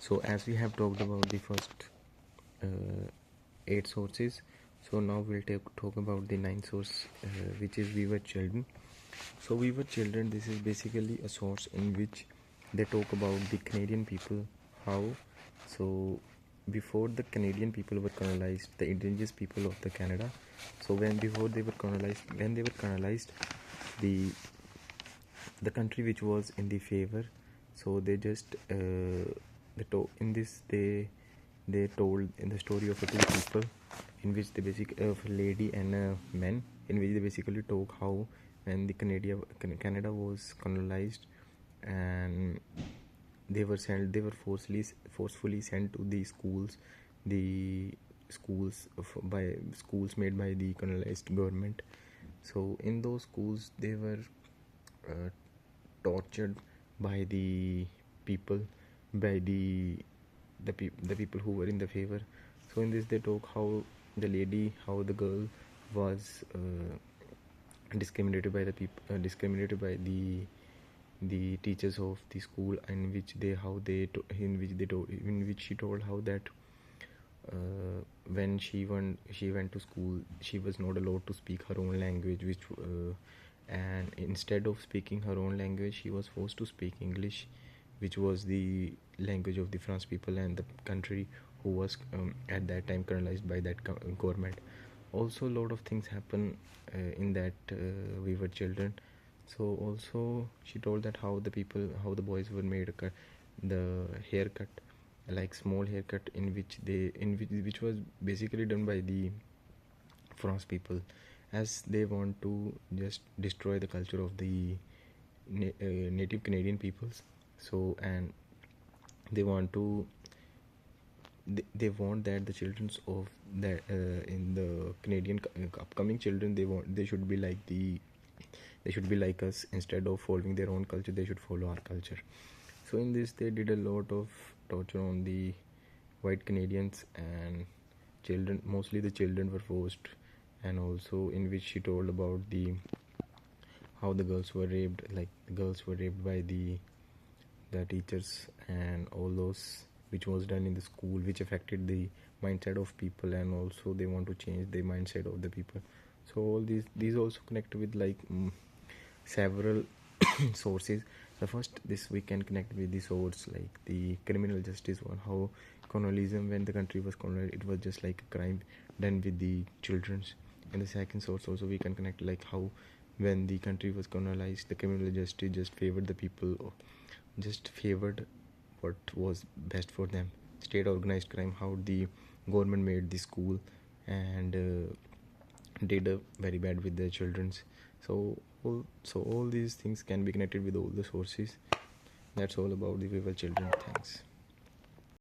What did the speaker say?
So as we have talked about the first uh, 8 sources, so now we'll talk about the ninth source, which is We Were Children. So We Were Children, this is basically a source in which they talk about the Canadian people, how so before the Canadian people were colonized, the indigenous people of the Canada, so when they were colonized, the country which was in the favor, so they just in this they told in the story of the two people, in which the basic of a lady and a man, in which they basically talk how when the Canada was colonized, and they were forcefully sent to the schools, the by schools made by the colonized government. So in those schools they were uh, tortured by the people, by the people who were in the favor. So in this they talk how the girl was discriminated by the people, discriminated by the teachers of the school, in which they how they to, in which she told how that when she went to school, she was not allowed to speak her own language, which and instead of speaking her own language, she was forced to speak English, which was the language of the French people and the country who was at that time colonized by that government. Also, a lot of things happen in that We Were Children. So also she told that how the boys were made the haircut, like small haircut, which was basically done by the France people, as they want to just destroy the culture of the native Canadian peoples. So and they want to they want that the children's of that in the Canadian upcoming children, they should be like they should be like us. Instead of following their own culture, they should follow our culture. So in this they did a lot of torture on the white Canadians, and mostly the children were forced. And also in which she told about the how the girls were raped, like the girls were raped by the teachers, and all those which was done in the school, which affected the mindset of people, and also they want to change the mindset of the people. So all these also connect with like several sources. The first, this we can connect with the source like the criminal justice one, how colonialism, when the country was colonized, it was just like a crime done with the children's. And the second source also we can connect like how when the country was colonized, the criminal justice just favored the people, or just favored what was best for them. State organized crime, how the government made the school and did very bad with the children's. So all these things can be connected with all the sources. That's all about the We Were Children. Thanks.